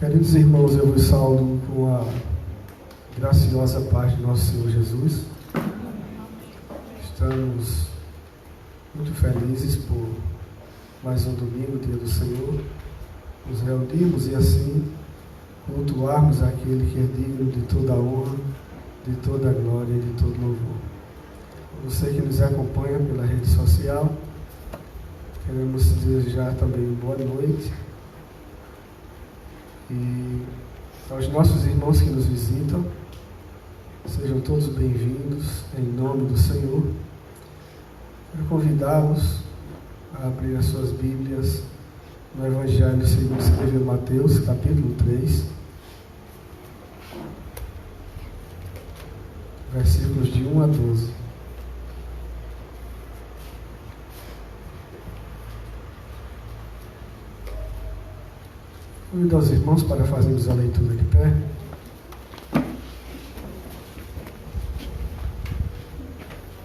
Queridos irmãos, eu vos saúdo com a graciosa paz de nosso Senhor Jesus. Estamos muito felizes por mais um domingo, dia do Senhor, nos reunirmos e assim cultuarmos aquele que é digno de toda a honra, de toda a glória e de todo louvor. Você que nos acompanha pela rede social, queremos desejar também boa noite. E aos nossos irmãos que nos visitam, sejam todos bem-vindos em nome do Senhor. Quero convidá-los a abrir as suas Bíblias no Evangelho segundo escreveu Mateus, capítulo 3, versículos de 1 a 12. Convido aos irmãos para fazermos a leitura de pé.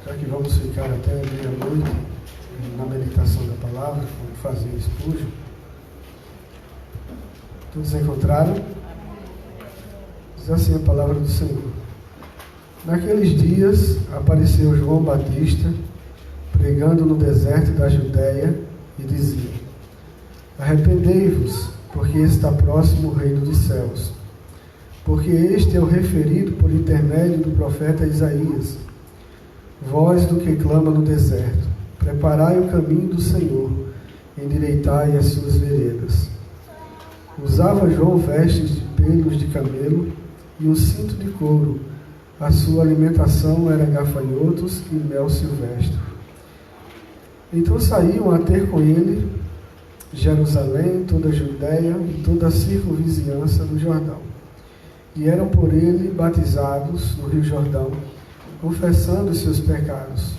Já que vamos ficar até meia-noite na meditação da palavra, como fazia Spurgeon. Todos encontraram? Diz assim a palavra do Senhor. Naqueles dias apareceu João Batista, pregando no deserto da Judéia, e dizia: Arrependei-vos, porque está próximo o reino dos céus. Porque este é o referido por intermédio do profeta Isaías, voz do que clama no deserto: preparai o caminho do Senhor, endireitai as suas veredas. Usava João vestes de pelos de camelo e um cinto de couro. A sua alimentação era gafanhotos e mel silvestre. Então saíam a ter com ele Jerusalém, toda a Judéia e toda a circunvizinhança do Jordão. E eram por ele batizados no Rio Jordão, confessando os seus pecados.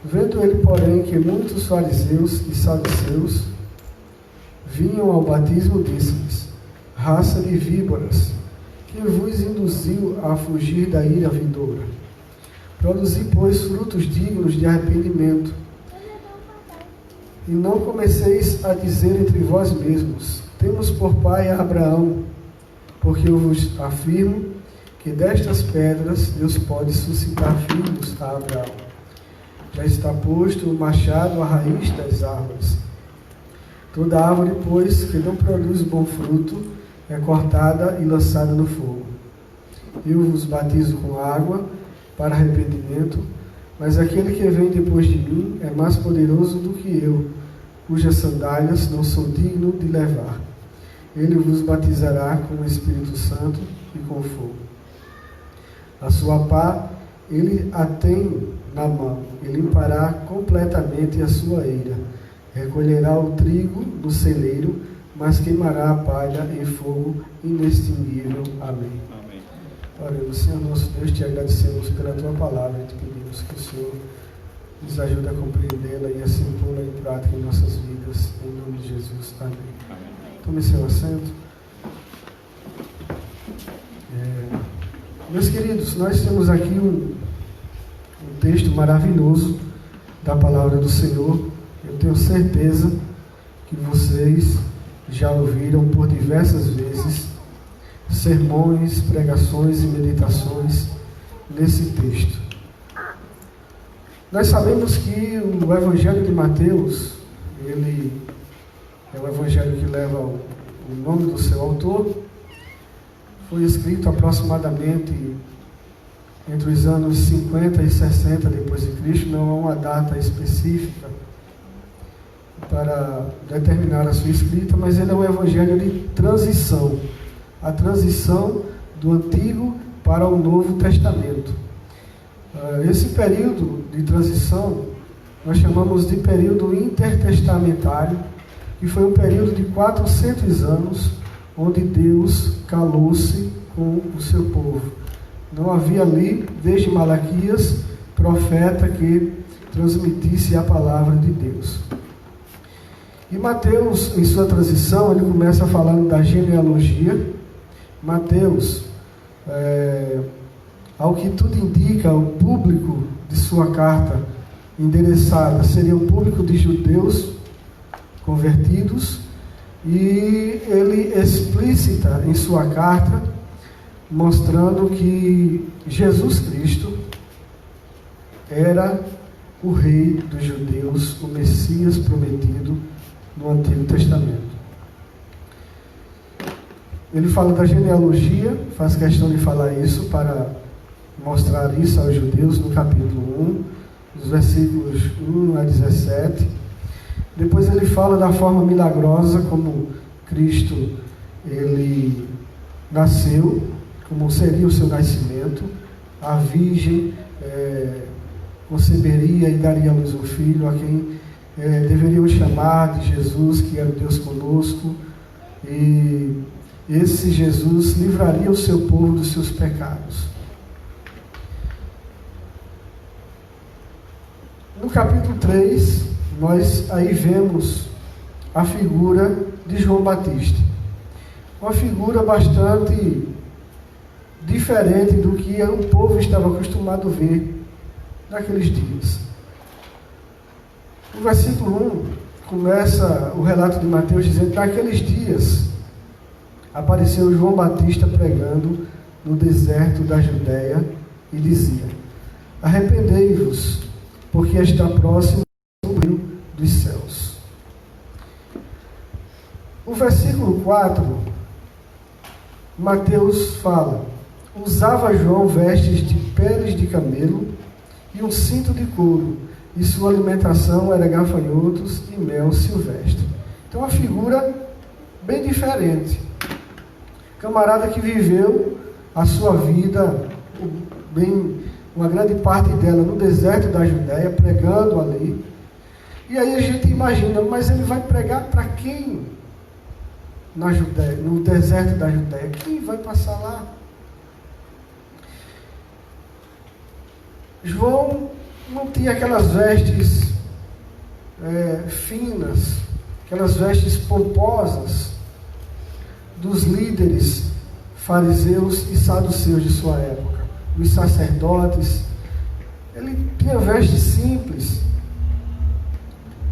Vendo ele, porém, que muitos fariseus e saduceus vinham ao batismo, disse-lhes: raça de víboras, que vos induziu a fugir da ira vindoura? Produzi, pois, frutos dignos de arrependimento. E não comeceis a dizer entre vós mesmos: temos por pai a Abraão, porque eu vos afirmo que destas pedras Deus pode suscitar filhos a Abraão. Já está posto o machado à raiz das árvores. Toda árvore, pois, que não produz bom fruto, é cortada e lançada no fogo. Eu vos batizo com água para arrependimento, mas aquele que vem depois de mim é mais poderoso do que eu, cujas sandálias não sou digno de levar. Ele vos batizará com o Espírito Santo e com fogo. A sua pá ele a tem na mão, e limpará completamente a sua eira. Recolherá o trigo do celeiro, mas queimará a palha em fogo inextinguível. Amém. Amém. Oremos. Senhor nosso Deus, te agradecemos pela tua palavra e te pedimos que o Senhor nos ajude a compreendê-la e assim pô-la em prática em nossas vidas. Em nome de Jesus. Amém. Amém. Tome seu assento. Meus queridos, nós temos aqui um texto maravilhoso da palavra do Senhor. Eu tenho certeza que vocês já ouviram por diversas vezes sermões, pregações e meditações nesse texto. Nós sabemos que o Evangelho de Mateus, ele é o Evangelho que leva o nome do seu autor. Foi escrito aproximadamente entre os anos 50 e 60 depois de Cristo. Não há uma data específica para determinar a sua escrita, mas ele é um evangelho de transição, a transição do Antigo para o Novo Testamento. Esse período de transição nós chamamos de período intertestamentário, que foi um período de 400 anos, onde Deus calou-se com o seu povo. Não havia ali, desde Malaquias, profeta que transmitisse a palavra de Deus. E Mateus, em sua transição, ele começa falando da genealogia. Mateus, ao que tudo indica, o público de sua carta endereçada seria um público de judeus convertidos E ele explicita em sua carta, mostrando que Jesus Cristo era o rei dos judeus, o Messias prometido no Antigo Testamento. Ele fala da genealogia, faz questão de falar isso para mostrar isso aos judeus no capítulo 1, dos versículos 1 a 17. Depois ele fala da forma milagrosa como Cristo ele nasceu, como seria o seu nascimento. A virgem conceberia e daria à luz um filho, a quem deveriam chamar de Jesus, que era o Deus conosco, e esse Jesus livraria o seu povo dos seus pecados. No capítulo 3, nós aí vemos a figura de João Batista. Uma figura bastante diferente do que o povo estava acostumado a ver naqueles dias. No versículo 1, começa o relato de Mateus dizendo: naqueles dias apareceu João Batista pregando no deserto da Judéia e dizia: arrependei-vos, porque está próximo o reino dos céus. O versículo 4, Mateus fala: usava João vestes de peles de camelo e um cinto de couro, e sua alimentação era gafanhotos e mel silvestre. Então, uma figura bem diferente. Camarada que viveu a sua vida, uma grande parte dela no deserto da Judéia, pregando ali. E aí a gente imagina, mas ele vai pregar para quem na Judéia, no deserto da Judéia? Quem vai passar lá? João não tinha aquelas vestes finas, aquelas vestes pomposas dos líderes fariseus e saduceus de sua época, dos sacerdotes. Ele tinha vestes simples,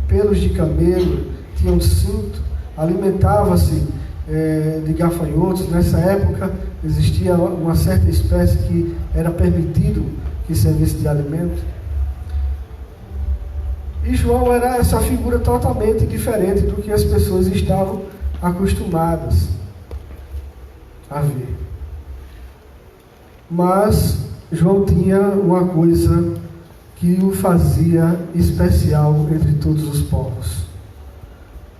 pelos de camelo, tinha um cinto, alimentava-se de gafanhotos. Nessa época existia uma certa espécie que era permitido que servisse de alimento. E João era essa figura totalmente diferente do que as pessoas estavam acostumadas a ver. Mas João tinha uma coisa que o fazia especial entre todos os povos,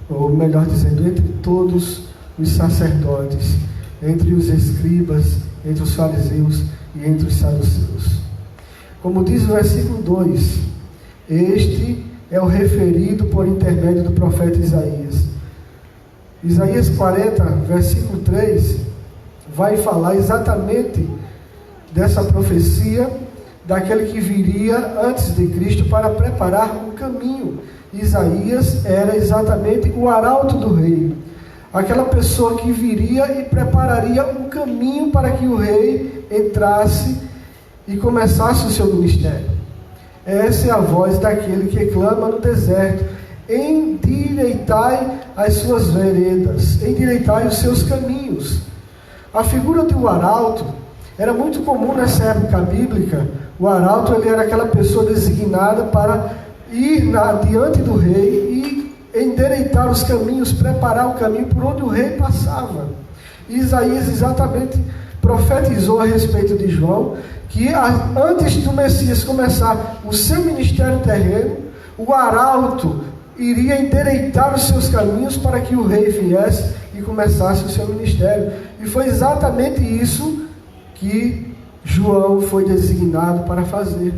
ou melhor dizendo, entre todos os sacerdotes, entre os escribas, entre os fariseus e entre os saduceus. Como diz o versículo 2, este é o referido por intermédio do profeta Isaías. Isaías 40, versículo 3, vai falar exatamente dessa profecia daquele que viria antes de Cristo para preparar o caminho. Isaías era exatamente o arauto do rei, aquela pessoa que viria e prepararia o caminho para que o rei entrasse e começasse o seu ministério. Essa é a voz daquele que clama no deserto: endireitai as suas veredas, endireitai os seus caminhos. A figura do arauto era muito comum nessa época bíblica. O arauto ele era aquela pessoa designada para ir diante do rei e endireitar os caminhos, preparar o caminho por onde o rei passava. E Isaías exatamente profetizou a respeito de João, que antes do Messias começar o seu ministério terreno, o arauto iria endireitar os seus caminhos para que o rei viesse e começasse o seu ministério. E foi exatamente isso que João foi designado para fazer.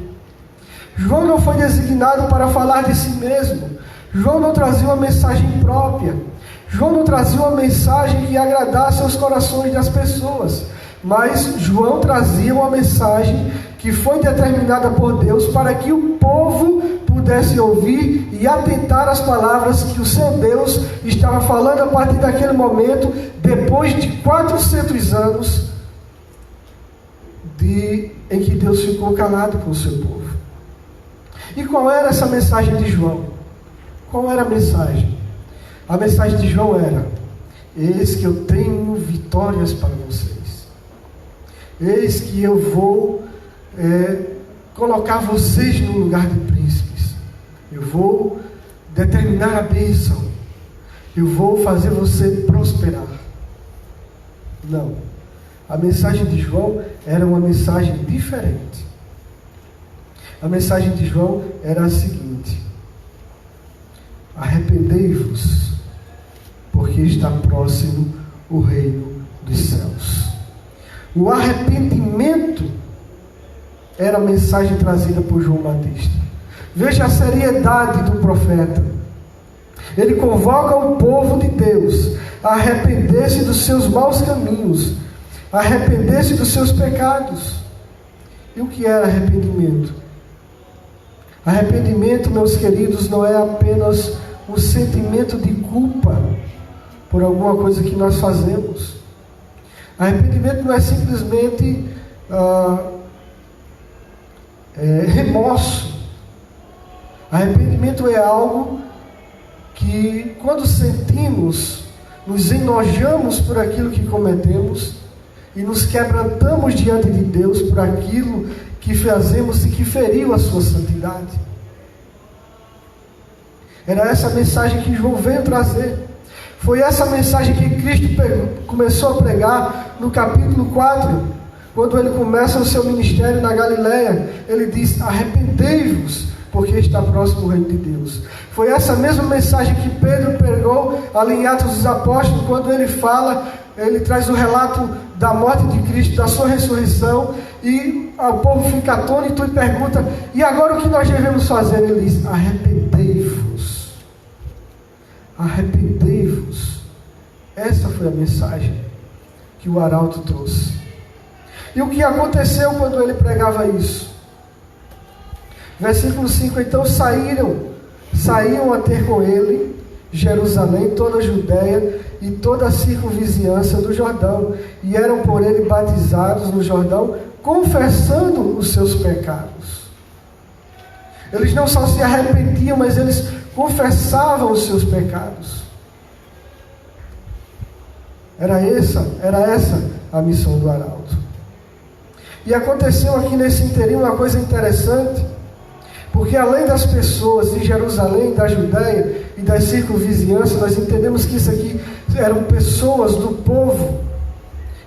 João não foi designado para falar de si mesmo. João não trazia uma mensagem própria. João não trazia uma mensagem que agradasse aos corações das pessoas. Mas João trazia uma mensagem que foi determinada por Deus para que o povo pudesse ouvir e atentar às palavras que o seu Deus estava falando a partir daquele momento, depois de 400 anos em que Deus ficou calado com o seu povo. E qual era essa mensagem de João? Qual era a mensagem? A mensagem de João era: eis que eu tenho vitórias para vocês. Eis que eu vou colocar vocês no lugar de príncipes. Eu vou determinar a bênção. Eu vou fazer você prosperar. Não. A mensagem de João era uma mensagem diferente. A mensagem de João era a seguinte: arrependei-vos, porque está próximo o reino dos céus. O arrependimento era a mensagem trazida por João Batista. Veja a seriedade do profeta. Ele convoca o povo de Deus a arrepender-se dos seus maus caminhos, a arrepender-se dos seus pecados. E o que era arrependimento? Arrependimento, meus queridos, não é apenas um sentimento de culpa por alguma coisa que nós fazemos. Arrependimento não é simplesmente remorso. Arrependimento é algo que, quando sentimos, nos enojamos por aquilo que cometemos e nos quebrantamos diante de Deus por aquilo que fazemos e que feriu a sua santidade. Era essa mensagem que João veio trazer. Foi essa mensagem que Cristo começou a pregar no capítulo 4, quando ele começa o seu ministério na Galileia. Ele diz: arrependei-vos, porque está próximo o reino de Deus. Foi essa mesma mensagem que Pedro pregou ali em Atos dos Apóstolos, quando ele traz o relato da morte de Cristo, da sua ressurreição, e o povo fica atônito e pergunta: e agora o que nós devemos fazer? Ele diz: arrependei-vos. Arrependei-vos. Essa foi a mensagem que o arauto trouxe. E o que aconteceu quando ele pregava isso? Versículo 5: então saíam a ter com ele Jerusalém, toda a Judéia e toda a circunvizinhança do Jordão, e eram por ele batizados no Jordão, confessando os seus pecados. Eles não só se arrependiam, mas eles confessavam os seus pecados. Era essa a missão do arauto. E aconteceu aqui nesse interim uma coisa interessante, porque além das pessoas de Jerusalém, da Judéia e das circunvizinhanças, nós entendemos que isso aqui eram pessoas do povo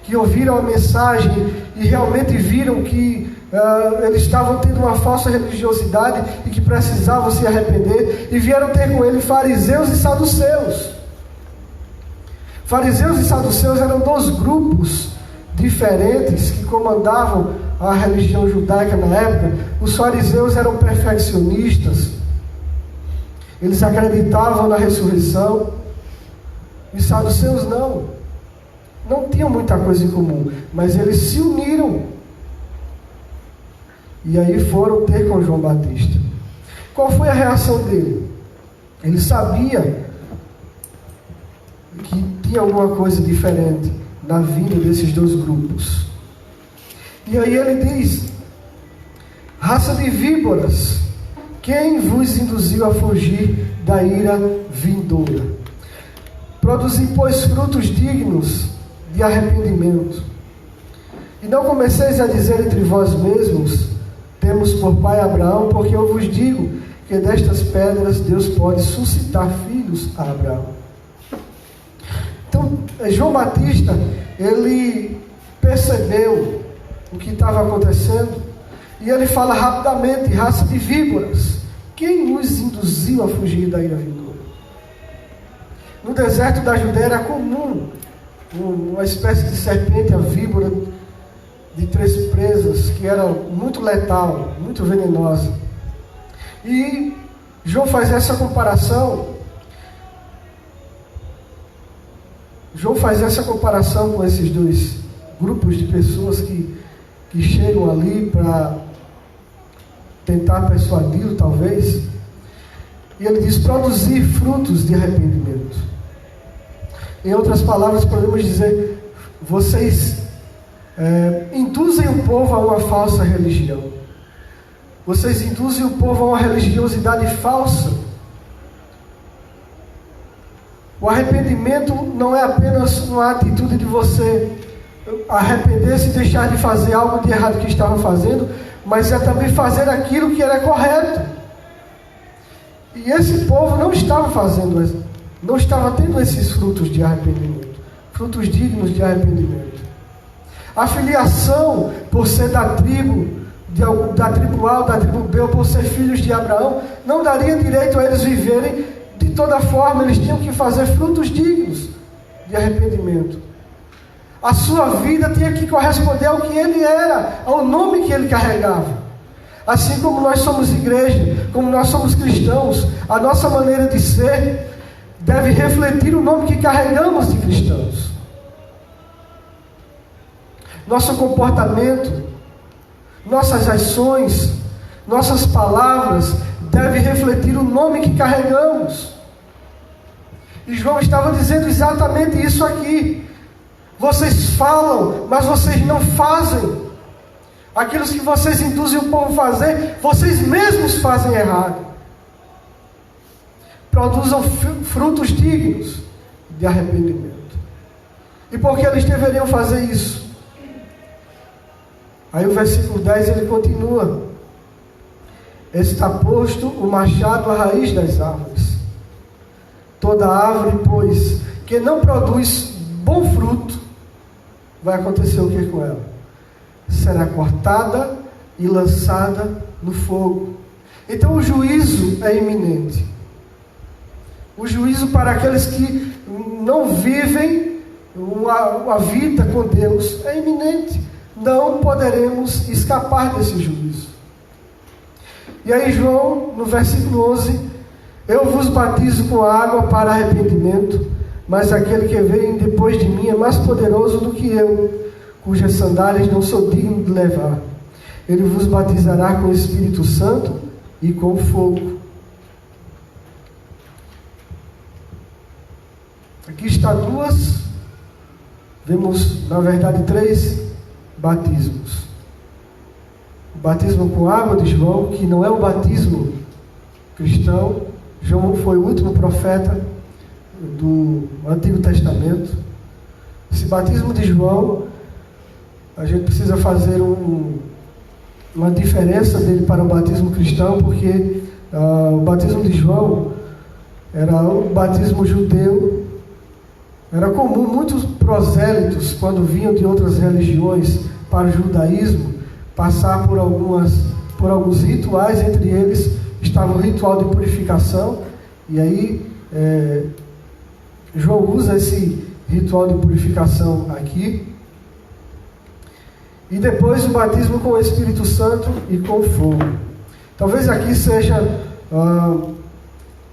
que ouviram a mensagem e realmente viram que eles estavam tendo uma falsa religiosidade e que precisavam se arrepender, e vieram ter com ele fariseus e saduceus. Fariseus e saduceus eram dois grupos diferentes que comandavam a religião judaica na época. Os fariseus eram perfeccionistas, eles acreditavam na ressurreição. Os saduceus não tinham muita coisa em comum, mas eles se uniram e aí foram ter com João Batista. Qual foi a reação dele? Ele sabia que tinha alguma coisa diferente na vinda desses dois grupos. E aí ele diz: raça de víboras, quem vos induziu a fugir da ira vindoura? Produzi, pois, frutos dignos de arrependimento. E não comeceis a dizer entre vós mesmos: temos por pai Abraão, porque eu vos digo que destas pedras Deus pode suscitar filhos a Abraão. Então, João Batista, ele percebeu o que estava acontecendo, e ele fala rapidamente: raça de víboras, quem os induziu a fugir da ira vindoura? No deserto da Judéia era comum uma espécie de serpente, a víbora de 3 presas, que era muito letal, muito venenosa. E João faz essa comparação. João faz essa comparação com esses dois grupos de pessoas que chegam ali para tentar persuadi-lo, talvez. E ele diz: produzir frutos de arrependimento. Em outras palavras, podemos dizer: vocês induzem o povo a uma falsa religião. Vocês induzem o povo a uma religiosidade falsa. O arrependimento não é apenas uma atitude de você arrepender-se e deixar de fazer algo de errado que estava fazendo, mas é também fazer aquilo que era correto. E esse povo não estava fazendo, não estava tendo esses frutos de arrependimento, frutos dignos de arrependimento. A filiação, por ser da tribo A ou da tribo B, ou por ser filhos de Abraão, não daria direito a eles viverem de toda forma. Eles tinham que fazer frutos dignos de arrependimento. A sua vida tinha que corresponder ao que ele era, ao nome que ele carregava. Assim como nós somos igreja, como nós somos cristãos, a nossa maneira de ser deve refletir o nome que carregamos de cristãos. Nosso comportamento, nossas ações, nossas palavras devem refletir o nome que carregamos. E João estava dizendo exatamente isso aqui. Vocês falam, mas vocês não fazem. Aquilo que vocês induzem o povo a fazer, vocês mesmos fazem errado. Produzam frutos dignos de arrependimento. E por que eles deveriam fazer isso? Aí o versículo 10 ele continua: está posto o machado à raiz das árvores. Toda árvore, pois, que não produz bom fruto, vai acontecer o que com ela? Será cortada e lançada no fogo. Então o juízo é iminente. O juízo para aqueles que não vivem a vida com Deus é iminente. Não poderemos escapar desse juízo. E aí João, no versículo 11: eu vos batizo com água para arrependimento, mas aquele que vem depois de mim é mais poderoso do que eu, cujas sandálias não sou digno de levar. Ele vos batizará com o Espírito Santo e com fogo. Aqui está vemos na verdade 3 batismos. O batismo com água de João, que não é o batismo cristão. João foi o último profeta do Antigo Testamento. Esse batismo de João, a gente precisa fazer uma diferença dele para o batismo cristão, porque o batismo de João era o batismo judeu. Era comum muitos prosélitos, quando vinham de outras religiões para o judaísmo, passar por alguns rituais. Entre eles estava o ritual de purificação. E aí João usa esse ritual de purificação aqui. E depois o batismo com o Espírito Santo e com fogo. Talvez aqui seja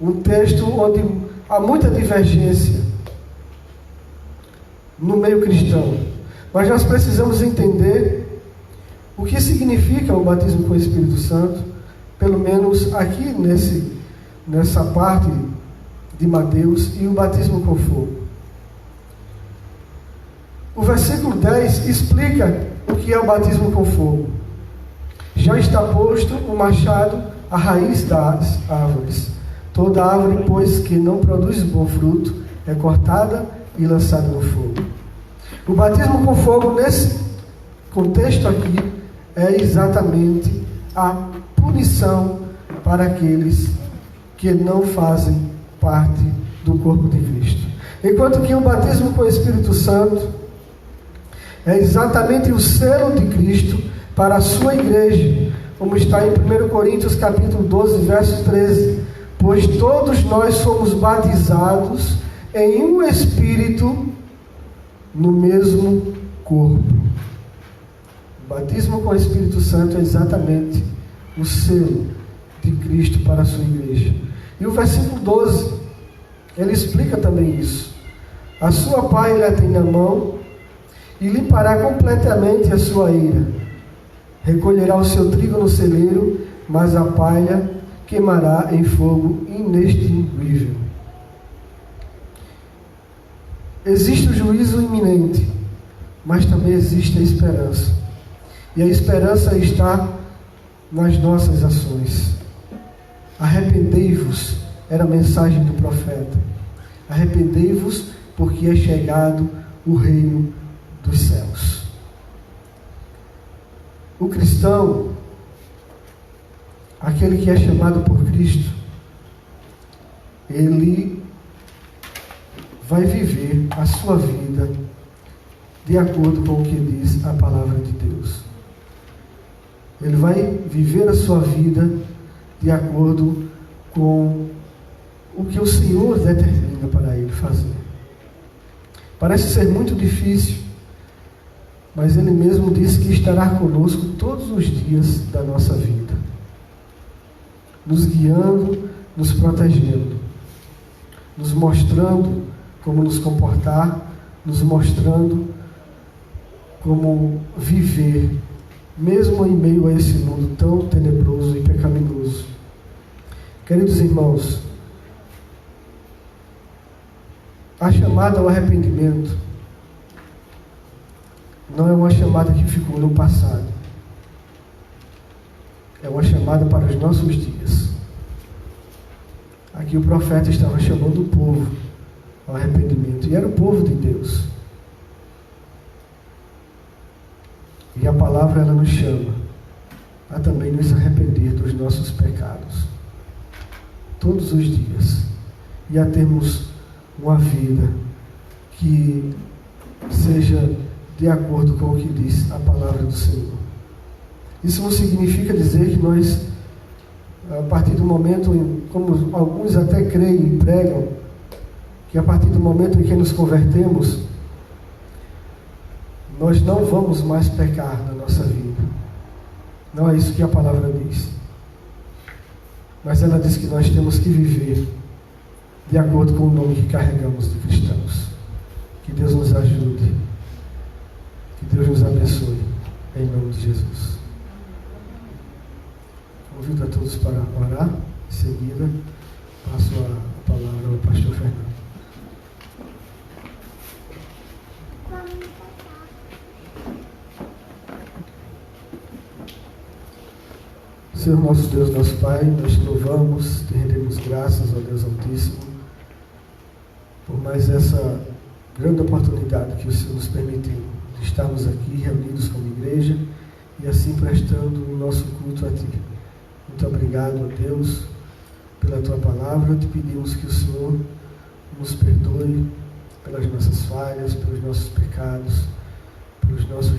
um texto onde há muita divergência no meio cristão, mas nós precisamos entender o que significa o batismo com o Espírito Santo, pelo menos aqui nessa parte de Mateus, e o batismo com fogo. O versículo 10 explica o que é o batismo com fogo. Já está posto o machado à raiz das árvores. Toda árvore, pois, que não produz bom fruto, é cortada e lançada no fogo. O batismo com fogo, nesse contexto aqui, é exatamente a punição para aqueles que não fazem parte do corpo de Cristo. Enquanto que o batismo com o Espírito Santo é exatamente o selo de Cristo para a sua igreja, como está em 1 Coríntios capítulo 12, verso 13. Pois todos nós somos batizados em um Espírito no mesmo corpo. O batismo com o Espírito Santo é exatamente o selo de Cristo para a sua igreja. E o versículo 12, ele explica também isso. A sua pá ele tem na mão e limpará completamente a sua eira. Recolherá o seu trigo no celeiro, mas a palha queimará em fogo inextinguível. Existe o juízo iminente, mas também existe a esperança. E a esperança está nas nossas ações. Arrependei-vos, era a mensagem do profeta. Arrependei-vos, porque é chegado o reino dos céus. O cristão, aquele que é chamado por Cristo, ele vai viver a sua vida de acordo com o que diz a palavra de Deus. Ele vai viver a sua vida de acordo com o que o Senhor determina para ele fazer. Parece ser muito difícil, mas Ele mesmo disse que estará conosco todos os dias da nossa vida, nos guiando, nos protegendo, nos mostrando como nos comportar, nos mostrando como viver, mesmo em meio a esse mundo tão tenebroso e pecaminoso. Queridos irmãos, a chamada ao arrependimento não é uma chamada que ficou no passado. É uma chamada para os nossos dias. Aqui o profeta estava chamando o povo ao arrependimento, e era o povo de Deus. E a palavra, ela nos chama a também nos arrepender dos nossos pecados todos os dias, e a termos uma vida que seja de acordo com o que diz a palavra do Senhor. Isso não significa dizer que nós, a partir do momento, como alguns até creem e pregam, que a partir do momento em que nos convertemos, nós não vamos mais pecar na nossa vida. Não é isso que a palavra diz. Mas ela diz que nós temos que viver de acordo com o nome que carregamos de cristãos. Que Deus nos ajude. Que Deus nos abençoe. Em nome de Jesus. Convido a todos para orar. Em seguida, passo a palavra ao pastor Fernando. Senhor nosso Deus, nosso Pai, nós te louvamos, te rendemos graças ao Deus Altíssimo por mais essa grande oportunidade que o Senhor nos permitiu de estarmos aqui reunidos como igreja e assim prestando o nosso culto a Ti. Muito obrigado, ó Deus, pela Tua palavra. Te pedimos que o Senhor nos perdoe pelas nossas falhas, pelos nossos pecados, pelos nossos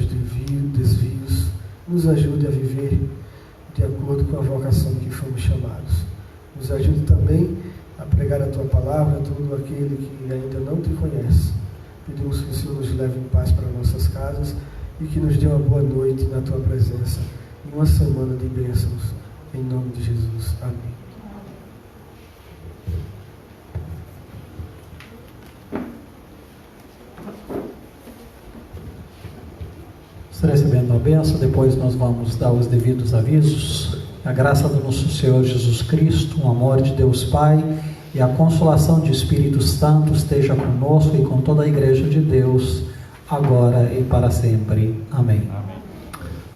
desvios. Nos ajude a viver de acordo com a vocação que fomos chamados. Nos ajude também a pregar a Tua palavra a todo aquele que ainda não Te conhece. Pedimos que o Senhor nos leve em paz para nossas casas e que nos dê uma boa noite na Tua presença e uma semana de bênçãos. Em nome de Jesus. Amém. Está recebendo a bênção, depois nós vamos dar os devidos avisos. A graça do nosso Senhor Jesus Cristo, o amor de Deus Pai e a consolação de Espírito Santo esteja conosco e com toda a igreja de Deus, agora e para sempre. Amém.